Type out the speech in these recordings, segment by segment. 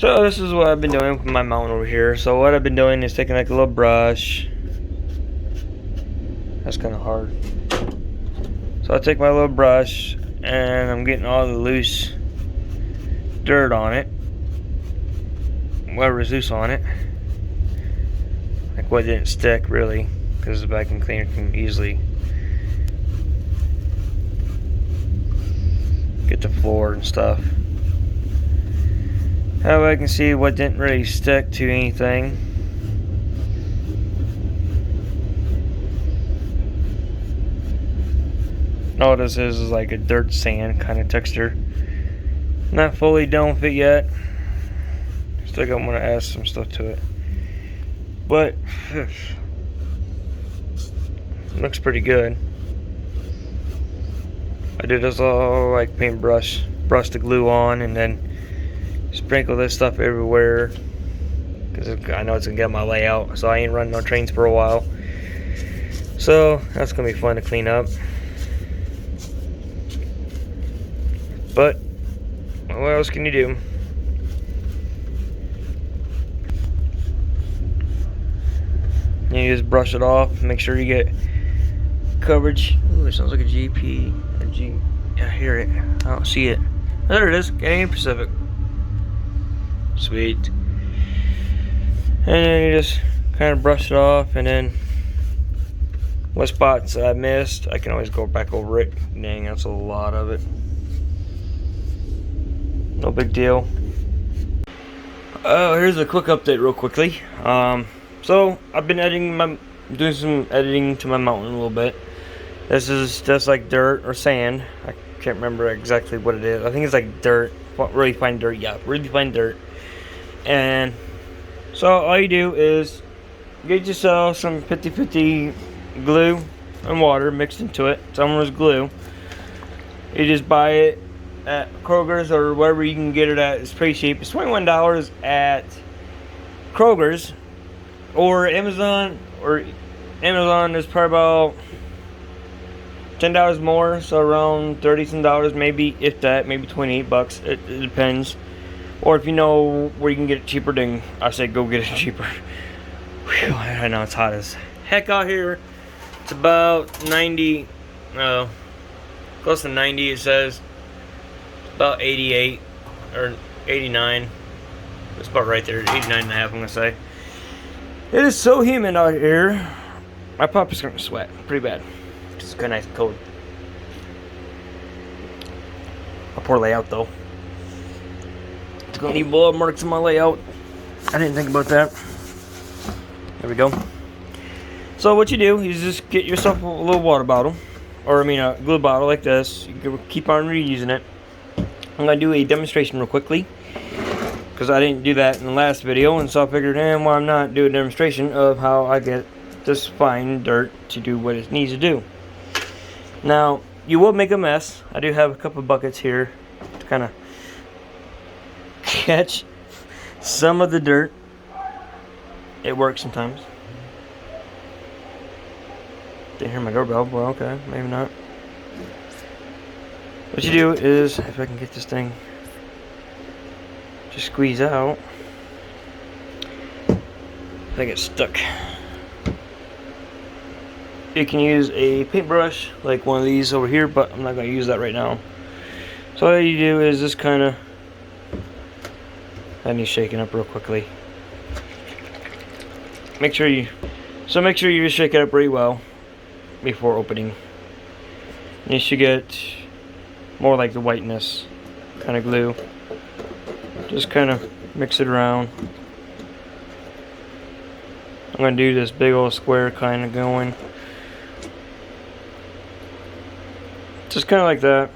So this is what I've been doing with my mountain over here. So what I've been doing is taking like a little brush. That's kind of hard. So I take my little brush and I'm getting all the loose dirt on it. Whatever's loose on it. Like what didn't stick really, because the vacuum cleaner can easily get the floor and stuff. That way I can see what didn't really stick to anything. All this is like a dirt sand kind of texture. Not fully done with it yet. Still got want to add some stuff to it. But looks pretty good. I did this all like paintbrush, brush the glue on, and then sprinkle this stuff everywhere because I know it's gonna get my layout. So I ain't running no trains for a while. So that's gonna be fun to clean up. But what else can you do? You just brush it off. Make sure you get coverage. Ooh, it sounds like a GP. A G. Yeah, I hear it. I don't see it. There it is. Canadian Pacific. Sweet. And then you just kind of brush it off, and then what spots I missed, I can always go back over it. Dang, that's a lot of it. No big deal. Oh, here's a quick update real quickly. So I've been doing some editing to my mountain a little bit. This is just like dirt or sand. I can't remember exactly what it is. I think it's like dirt, really fine dirt. Yeah, really fine dirt. And so all you do is get yourself some 50-50 glue and water mixed into it. Summer's glue. You just buy it at Kroger's or wherever you can get it at. It's pretty cheap. It's $21 at Kroger's. Or Amazon is probably about $10 more, so around $30 some, maybe, if that, maybe $28. It depends. Or if you know where you can get it cheaper, then I say go get it cheaper. Whew, I know it's hot as heck out here. It's about 90, close to 90 it says. It's about 88 or 89. It's about right there, 89 and a half I'm gonna say. It is so humid out here. My puppy's starting to sweat pretty bad. It's kind of nice and cold. A poor layout though. It's gonna leave blood marks in my layout. I didn't think about that. There we go. So what you do is just get yourself a little water bottle, or I mean a glue bottle like this. You can keep on reusing it. I'm gonna do a demonstration real quickly, because I didn't do that in the last video, and so I figured, why I'm not doing a demonstration of how I get this fine dirt to do what it needs to do. Now, you will make a mess. I do have a couple of buckets here to kind of catch some of the dirt. It works sometimes. Didn't hear my doorbell. Well, okay, maybe not. What you do is, if I can get this thing, just squeeze out. I get stuck. You can use a paintbrush like one of these over here, but I'm not going to use that right now. So all you do is just kind of, I need shaking up real quickly. Make sure you just shake it up pretty well before opening. You should get more like the whiteness kind of glue. Just kind of mix it around. I'm going to do this big old square kind of going. Just kind of like that.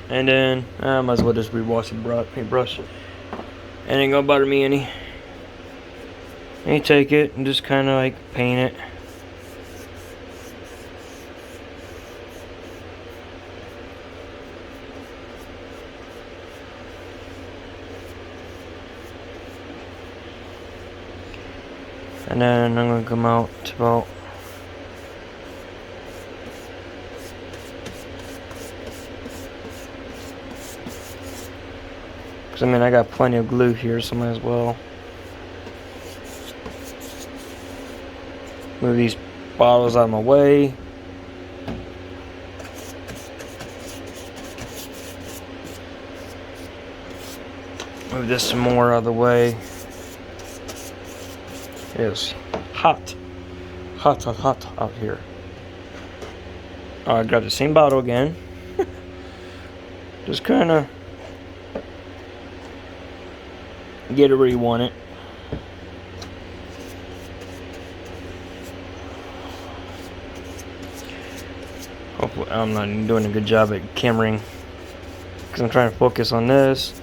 And then I might as well just rewash the paintbrush. It ain't gonna bother me any. And you take it and just kind of like paint it. And then I'm going to come out to about Because I mean, I got plenty of glue here, so might as well move these bottles out of my way. Move this some more out of the way. It's hot. Hot out here. I got the same bottle again. Just kind of get it where you want it. Hopefully, I'm not doing a good job at cameraing because I'm trying to focus on this.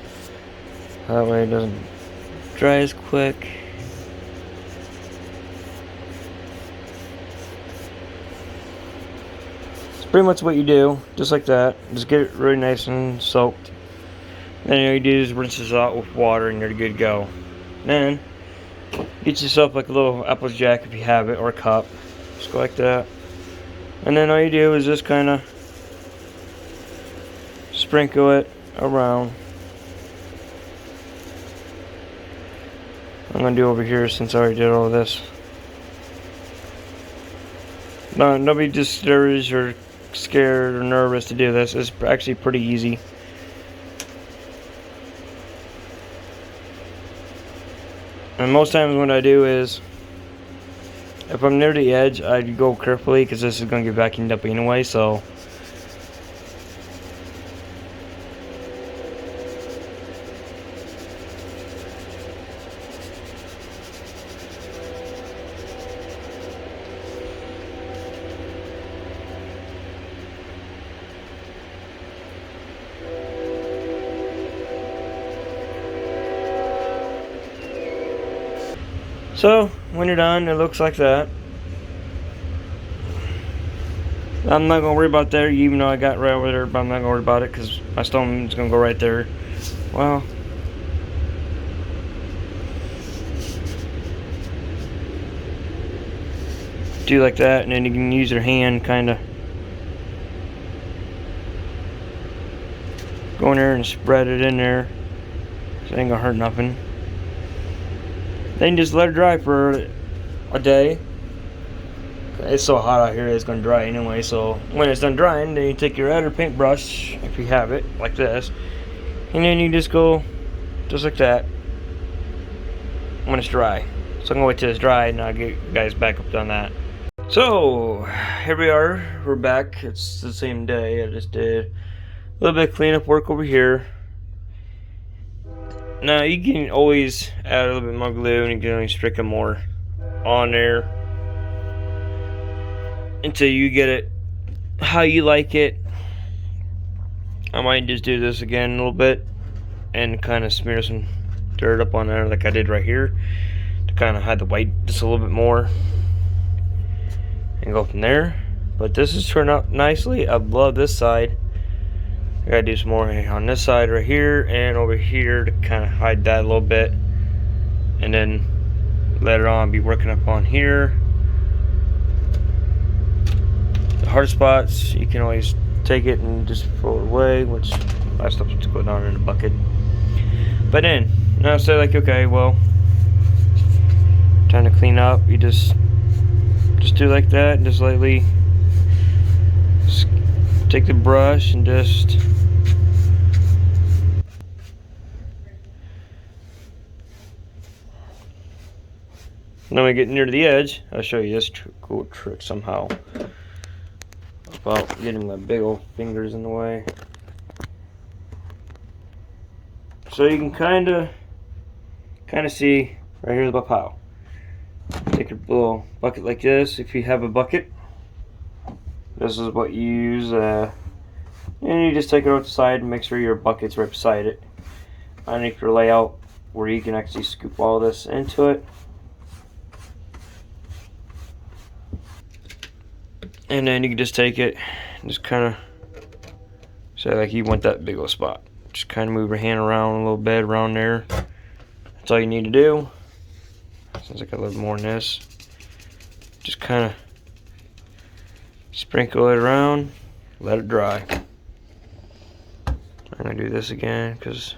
That way it doesn't dry as quick. It's pretty much what you do, just like that. Just get it really nice and soaked. Then all you do is rinse this out with water and you're good to go. Then, get yourself like a little Applejack if you have it, or a cup. Just go like that. And then all you do is just kind of sprinkle it around. I'm going to do over here since I already did all of this. No, nobody discouraged or scared or nervous to do this. It's actually pretty easy. And most times what I do is, if I'm near the edge, I go carefully because this is going to get vacuumed up anyway, so. So, when you're done, it looks like that. I'm not going to worry about there, even though I got right over there, but I'm not going to worry about it because my stone is going to go right there. Well, do like that, and then you can use your hand kind of go in there and spread it in there. So it ain't going to hurt nothing. Then just let it dry for a day. It's so hot out here, it's going to dry anyway. So when it's done drying, then you take your other paintbrush, if you have it, like this, and then you just go just like that when it's dry. So I'm going to wait till it's dry, and I'll get you guys back up on that. So here we are, we're back. It's the same day. I just did a little bit of cleanup work over here. Now you can always add a little bit more glue, and you can always stick more on there until you get it how you like it. I might just do this again a little bit and kind of smear some dirt up on there like I did right here to kind of hide the white just a little bit more and go from there. But this has turned out nicely. I love this side. I gotta do some more on this side right here and over here to kind of hide that a little bit, and then later on be working up on here. The hard spots, you can always take it and just throw it away, which that stuff to go down in the bucket. But then now say like, okay, well, time to clean up. You just do like that and just lightly take the brush and just when we get near the edge, I'll show you this cool trick somehow about getting my big old fingers in the way. So you can kind of see right here's the pile. Take a little bucket like this if you have a bucket. This is what you use, and you just take it off the side and make sure your bucket's right beside it. Underneath your layout where you can actually scoop all this into it. And then you can just take it and just kind of say like you want that big old spot. Just kind of move your hand around a little bit around there. That's all you need to do. Sounds like a little more than this. Just kind of sprinkle it around, let it dry. I'm gonna do this again because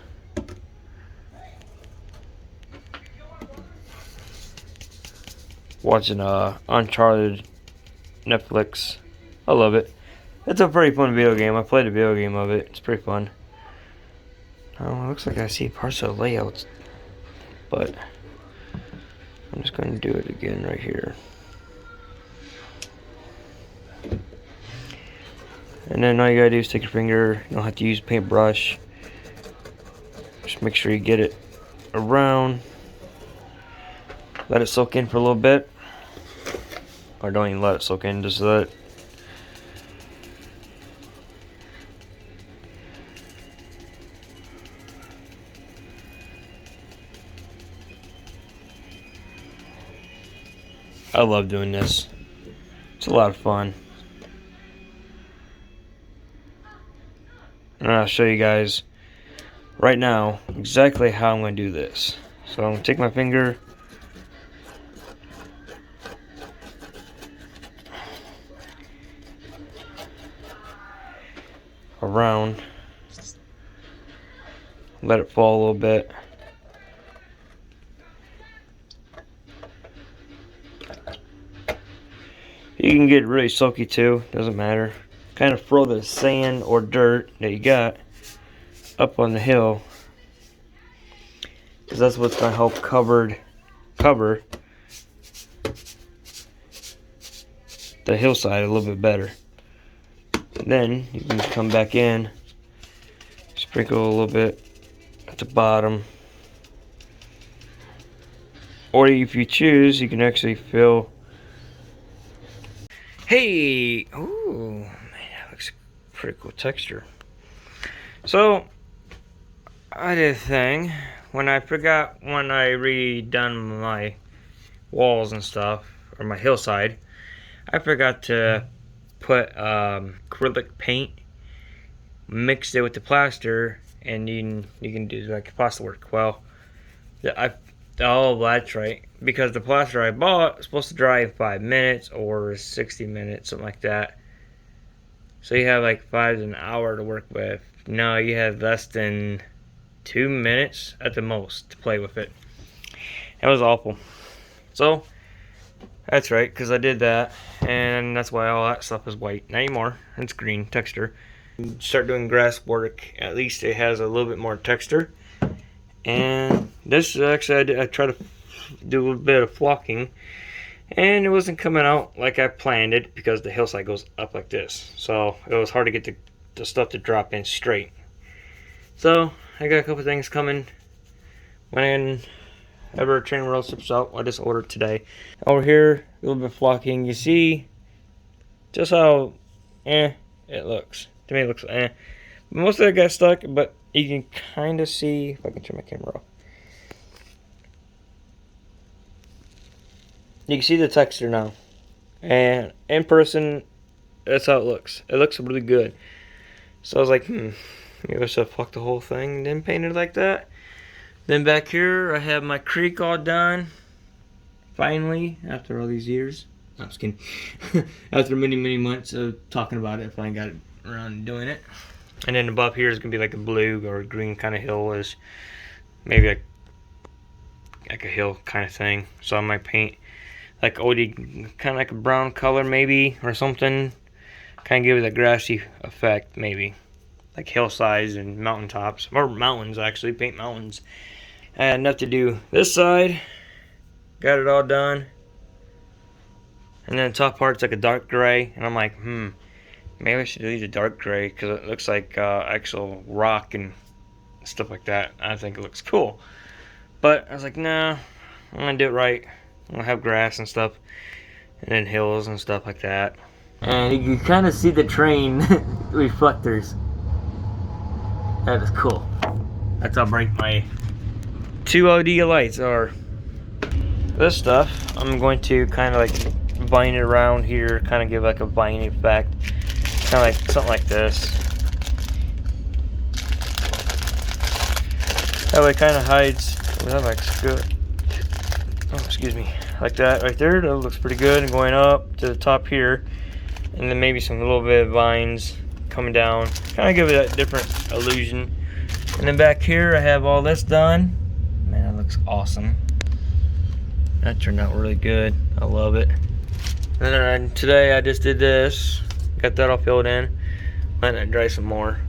watching Uncharted Netflix. I love it. It's a pretty fun video game. I played a video game of it. It's pretty fun. Oh, it looks like I see parts of the layouts, but I'm just going to do it again right here. And then all you gotta do is take your finger. You don't have to use a paintbrush. Just make sure you get it around. Let it soak in for a little bit. Or don't even let it soak in, just let it. I love doing this. It's a lot of fun. And I'll show you guys right now exactly how I'm going to do this. So I'm going to take my finger, around, let it fall a little bit. You can get really soaky too, doesn't matter. Kind of throw the sand or dirt that you got up on the hill, because that's what's going to help cover the hillside a little bit better. And then you can come back in, sprinkle a little bit at the bottom, or if you choose, you can actually fill. Hey, ooh, man, that looks pretty cool texture. So I did a thing when I redone my walls and stuff, or my hillside. I forgot to put acrylic paint, mixed it with the plaster, and you can do like plaster work. Well, oh, that's right, because the plaster I bought is supposed to dry in 5 minutes or 60 minutes, something like that. So you have like 5 to an hour to work with. No, you have less than 2 minutes at the most to play with it. It was awful. So that's right, because I did that, and that's why all that stuff is white. Not anymore, it's green texture. Start doing grass work, at least it has a little bit more texture. And this actually, I tried to do a little bit of flocking, and it wasn't coming out like I planned it, because the hillside goes up like this. So it was hard to get the stuff to drop in straight. So I got a couple things coming whenever Training World ships out. I just ordered today. Over here, a little bit of flocking. You see just how it looks. To me it looks most of it got stuck, but you can kind of see, if I can turn my camera off, you can see the texture now, and in person that's how it looks. It looks really good. So I was like, maybe I should have flocked the whole thing and then painted it like that. Then back here I have my creek all done, finally, after all these years. No, I'm just kidding. After many months of talking about it, I finally got it around to doing it. And then above here is gonna be like a blue or a green kind of hill, is maybe like a hill kind of thing. So I might paint like OD, kind of like a brown color maybe, or something. Kind of give it a grassy effect maybe, like hillsides and mountaintops, or mountains actually. Paint mountains. I had enough to do this side. Got it all done. And then the top part's like a dark gray, and I'm like, maybe I should leave the dark gray, because it looks like actual rock and stuff like that. I think it looks cool. But I was like, nah, I'm going to do it right. I'm going to have grass and stuff, and then hills and stuff like that. And you can kind of see the train reflectors. That is cool. That's how bright my 2 OD lights are. This stuff, I'm going to kind of like vine it around here, kind of give like a vine effect. Kind of like something like this. That way it kind of hides. That looks good. Oh, excuse me. Like that right there. That looks pretty good. And going up to the top here. And then maybe some little bit of vines coming down. Kind of give it that different illusion. And then back here I have all this done. Man, that looks awesome. That turned out really good. I love it. And then today I just did this. Got that all filled in. Letting it dry some more.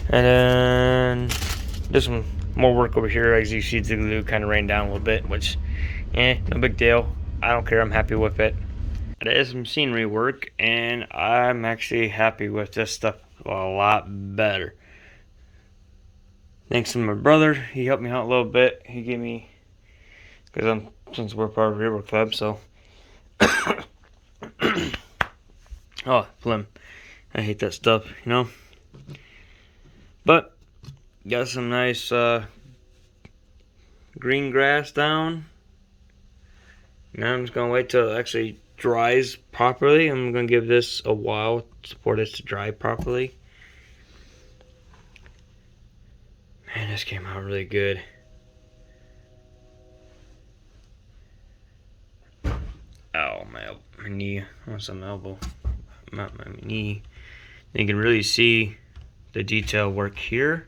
And then did some more work over here. As you see, the glue kind of rained down a little bit, which, no big deal. I don't care. I'm happy with it. It is some scenery work, and I'm actually happy with this stuff a lot better. Thanks to my brother. He helped me out a little bit. He gave me, since we're part of River Club, so. Oh, phlegm. I hate that stuff, you know. But got some nice green grass down. Now I'm just gonna wait till it actually dries properly. I'm gonna give this a while for this to dry properly. Man, this came out really good. Ow, my knee. What's my elbow? Not my knee. You can really see the detail work here.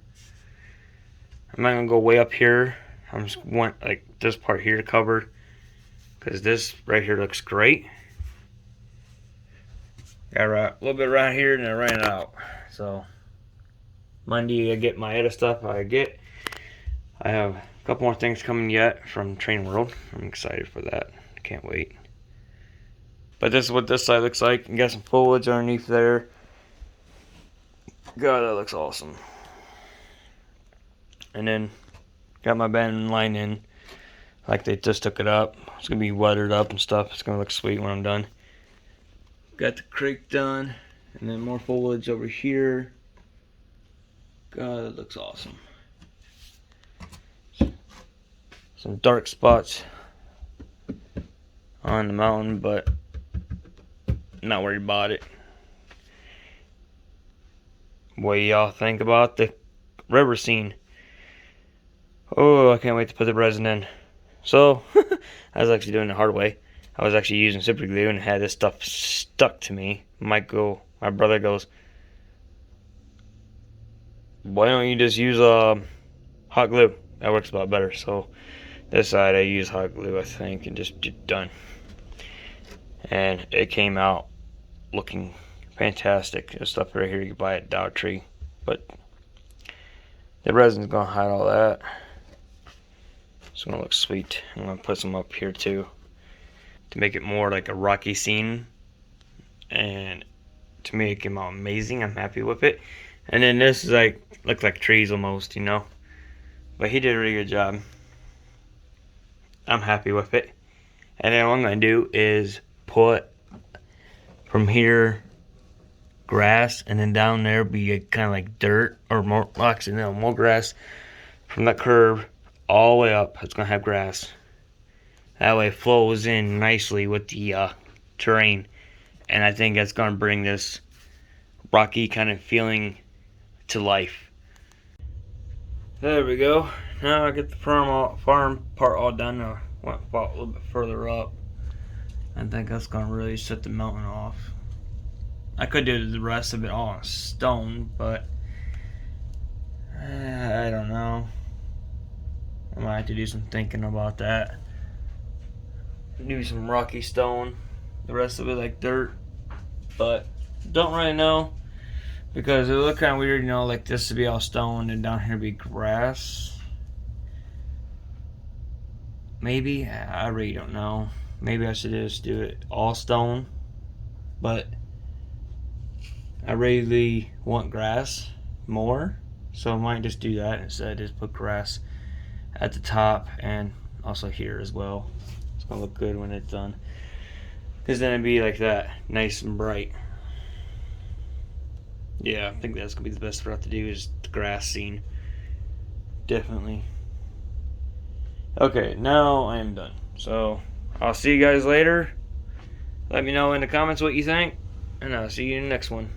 I'm not gonna go way up here. I'm just want like this part here covered, because this right here looks great. Got a little bit right here, and I ran it out. So Monday I get my other stuff. I have a couple more things coming yet from Train World. I'm excited for that. I can't wait. But this is what this side looks like. You got some foliage underneath there. God, that looks awesome. And then got my band line in, like they just took it up. It's gonna be weathered up and stuff. It's gonna look sweet when I'm done. Got the creek done, and then more foliage over here. God, that looks awesome. Some dark spots on the mountain, but not worried about it. What do y'all think about the river scene? Oh, I can't wait to put the resin in. So, I was actually doing it the hard way. I was actually using super glue and had this stuff stuck to me. My brother goes, why don't you just use hot glue? That works a lot better. So, this side I use hot glue, I think, and just done. And it came out looking fantastic. This stuff right here you can buy at Dollar Tree, but the resin's gonna hide all that. It's gonna look sweet. I'm gonna put some up here too to make it more like a rocky scene, and to me it came out amazing. I'm happy with it. And then this is like looks like trees almost, you know, but he did a really good job. I'm happy with it. And then what I'm gonna do is put from here grass, and then down there be kind of like dirt, or more, actually no, more grass from that curve all the way up. It's gonna have grass. That way it flows in nicely with the terrain, and I think that's gonna bring this rocky kind of feeling to life. There we go. Now I get the farm part all done. I went a little bit further up. I think that's gonna really set the mountain off. I could do the rest of it all on stone, but I don't know. I might have to do some thinking about that. Do some rocky stone, the rest of it like dirt, but don't really know, because it would look kind of weird, you know, like this to be all stone and down here be grass. Maybe, I really don't know. Maybe I should just do it all stone, but I really want grass more, so I might just do that instead. Just put grass at the top and also here as well. It's gonna look good when it's done, because then it'd be like that, nice and bright. Yeah, I think that's gonna be the best route to do, is the grass scene. Definitely. Okay, now I am done. So I'll see you guys later. Let me know in the comments what you think, and I'll see you in the next one.